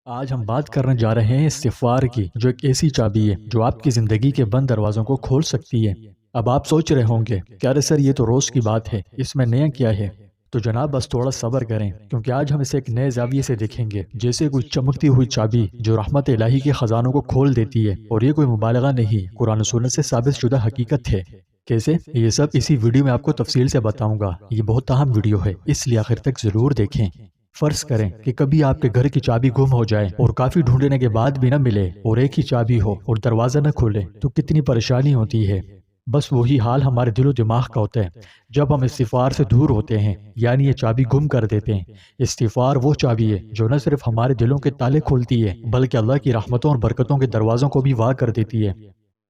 آج ہم بات کرنے جا رہے ہیں استغفار کی، جو ایک ایسی چابی ہے جو آپ کی زندگی کے بند دروازوں کو کھول سکتی ہے۔ اب آپ سوچ رہے ہوں گے کہ ارے سر یہ تو روز کی بات ہے، اس میں نیا کیا ہے؟ تو جناب بس تھوڑا صبر کریں، کیونکہ آج ہم اسے ایک نئے زاویے سے دیکھیں گے، جیسے کوئی چمکتی ہوئی چابی جو رحمت الہی کے خزانوں کو کھول دیتی ہے۔ اور یہ کوئی مبالغہ نہیں، قرآن و سنت سے ثابت شدہ حقیقت ہے۔ کیسے؟ یہ سب اسی ویڈیو میں آپ کو تفصیل سے بتاؤں گا۔ یہ بہت اہم ویڈیو ہے، اس لیے آخر تک ضرور دیکھیں۔ فرض کریں کہ کبھی آپ کے گھر کی چابی گم ہو جائے اور کافی ڈھونڈنے کے بعد بھی نہ ملے، اور ایک ہی چابی ہو اور دروازہ نہ کھولے، تو کتنی پریشانی ہوتی ہے۔ بس وہی حال ہمارے دل و دماغ کا ہوتا ہے جب ہم استغفار سے دور ہوتے ہیں، یعنی یہ چابی گم کر دیتے ہیں۔ استغفار وہ چابی ہے جو نہ صرف ہمارے دلوں کے تالے کھولتی ہے، بلکہ اللہ کی رحمتوں اور برکتوں کے دروازوں کو بھی واہ کر دیتی ہے۔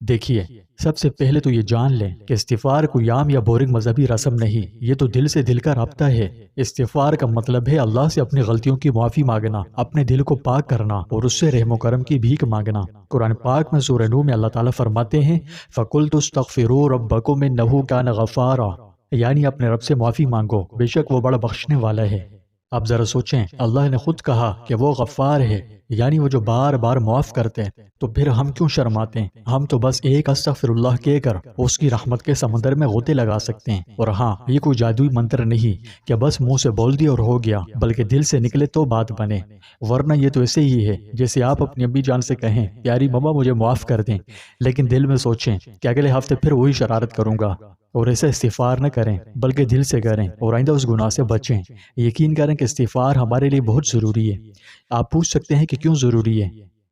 دیکھیے، سب سے پہلے تو یہ جان لیں کہ استغفار کوئی عام یا بورنگ مذہبی رسم نہیں، یہ تو دل سے دل کا رابطہ ہے۔ استغفار کا مطلب ہے اللہ سے اپنی غلطیوں کی معافی مانگنا، اپنے دل کو پاک کرنا اور اس سے رحم و کرم کی بھیک مانگنا۔ قرآن پاک میں سورہ نوح میں اللہ تعالیٰ فرماتے ہیں فَقُلْتُ اسْتَغْفِرُوا رَبَّكُمْ إِنَّهُ كَانَ غَفَّارًا، یعنی اپنے رب سے معافی مانگو، بے شک وہ بڑا بخشنے والا ہے۔ اب ذرا سوچیں، اللہ نے خود کہا کہ وہ غفار ہے، یعنی وہ جو بار بار معاف کرتے ہیں، تو پھر ہم کیوں شرماتے ہیں؟ ہم تو بس ایک استغفر اللہ کہہ کر اس کی رحمت کے سمندر میں غوطے لگا سکتے ہیں۔ اور ہاں، یہ کوئی جادوئی منتر نہیں کہ بس منہ سے بول دیا اور ہو گیا، بلکہ دل سے نکلے تو بات بنے۔ ورنہ یہ تو ایسے ہی ہے جیسے آپ اپنی امی جان سے کہیں پیاری مما مجھے معاف کر دیں، لیکن دل میں سوچیں کہ اگلے ہفتے پھر وہی شرارت کروں گا۔ اور ایسا استغفار نہ کریں، بلکہ دل سے کریں اور آئندہ اس گناہ سے بچیں۔ یقین کریں کہ استغفار ہمارے لیے بہت ضروری ہے۔ آپ پوچھ سکتے ہیں کہ کیوں ضروری ہے؟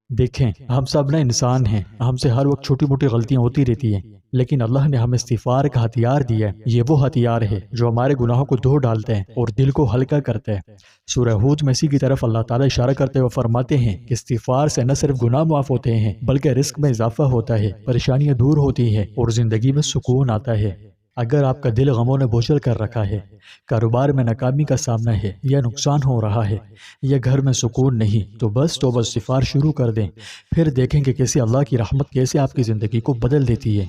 دیکھیں، ہم سب نہ انسان ہیں، ہم سے ہر وقت چھوٹی موٹی غلطیاں ہوتی رہتی ہیں، لیکن اللہ نے ہمیں استغفار کا ہتھیار دیا ہے۔ یہ وہ ہتھیار ہے جو ہمارے گناہوں کو دھو ڈالتا ہے اور دل کو ہلکا کرتا ہے۔ سورہ ہود میں اسی کی طرف اللہ تعالیٰ اشارہ کرتے ہوئے فرماتے ہیں کہ استغفار سے نہ صرف گناہ معاف ہوتے ہیں، بلکہ رزق میں اضافہ ہوتا ہے، پریشانیاں دور ہوتی ہیں اور زندگی میں سکون آتا ہے۔ اگر آپ کا دل غموں نے بوجھل کر رکھا ہے، کاروبار میں ناکامی کا سامنا ہے، یا نقصان ہو رہا ہے، یا گھر میں سکون نہیں، تو بس توبہ استغفار شروع کر دیں، پھر دیکھیں کہ کیسے اللہ کی رحمت کیسے آپ کی زندگی کو بدل دیتی ہے۔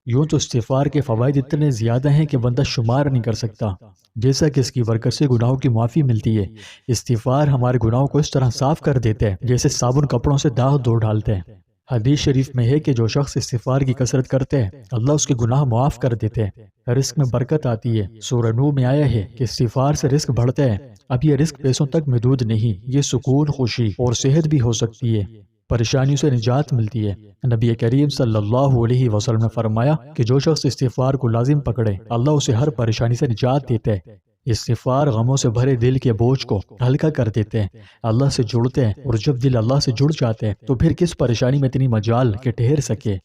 یوں تو استغفار کے فوائد اتنے زیادہ ہیں کہ بندہ شمار نہیں کر سکتا۔ جیسا کہ اس کی برکت سے گناہوں کی معافی ملتی ہے، استغفار ہمارے گناہوں کو اس طرح صاف کر دیتا ہے جیسے صابن کپڑوں سے داغ دھو ڈالتا ہے۔ حدیث شریف میں ہے کہ جو شخص استغفار کی کثرت کرتے ہیں، اللہ اس کے گناہ معاف کر دیتے ہیں، رزق میں برکت آتی ہے۔ سورہ نوح میں آیا ہے کہ استغفار سے رزق بڑھتا ہے۔ اب یہ رزق پیسوں تک محدود نہیں، یہ سکون، خوشی اور صحت بھی ہو سکتی ہے۔ پریشانیوں سے نجات ملتی ہے۔ نبی کریم صلی اللہ علیہ وسلم نے فرمایا کہ جو شخص استغفار کو لازم پکڑے، اللہ اسے ہر پریشانی سے نجات دیتا ہے۔ استغفار غموں سے بھرے دل کے بوجھ کو ہلکا کر دیتے ہیں، اللہ سے جڑتے ہیں، اور جب دل اللہ سے جڑ جاتے ہیں تو پھر کس پریشانی میں اتنی مجال کہ ٹھہر سکے۔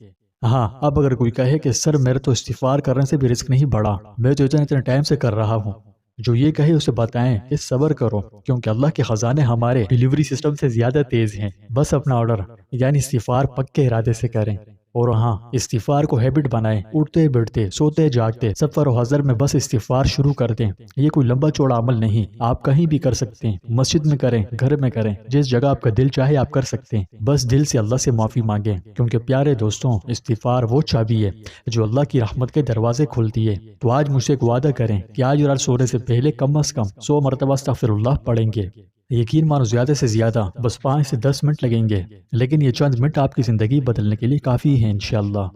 ہاں، اب اگر کوئی کہے کہ سر میرے تو استغفار کرنے سے بھی رزق نہیں بڑھا، میں تو اتنے ٹائم سے کر رہا ہوں، جو یہ کہے اسے بتائیں کہ صبر کرو، کیونکہ اللہ کے خزانے ہمارے ڈیلیوری سسٹم سے زیادہ تیز ہیں۔ بس اپنا آرڈر یعنی استغفار پکے ارادے سے کریں۔ اور ہاں، استغفار کو ہیبٹ بنائیں، اٹھتے بیٹھتے، سوتے جاگتے، سفر و حضر میں بس استغفار شروع کر دیں۔ یہ کوئی لمبا چوڑا عمل نہیں، آپ کہیں بھی کر سکتے ہیں، مسجد میں کریں، گھر میں کریں، جس جگہ آپ کا دل چاہے آپ کر سکتے ہیں۔ بس دل سے اللہ سے معافی مانگیں، کیونکہ پیارے دوستوں، استغفار وہ چابی ہے جو اللہ کی رحمت کے دروازے کھولتی ہے۔ تو آج مجھ سے ایک وعدہ کریں کہ آج اور آج سونے سے پہلے کم از کم 100 مرتبہ استغفر اللہ پڑھیں گے۔ یقین مانو زیادہ سے زیادہ بس 5 سے 10 منٹ لگیں گے، لیکن یہ چند منٹ آپ کی زندگی بدلنے کے لیے کافی ہیں انشاءاللہ۔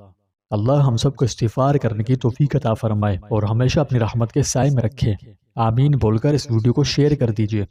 اللہ ہم سب کو استغفار کرنے کی توفیق عطا فرمائے اور ہمیشہ اپنی رحمت کے سائے میں رکھے۔ آمین بول کر اس ویڈیو کو شیئر کر دیجیے۔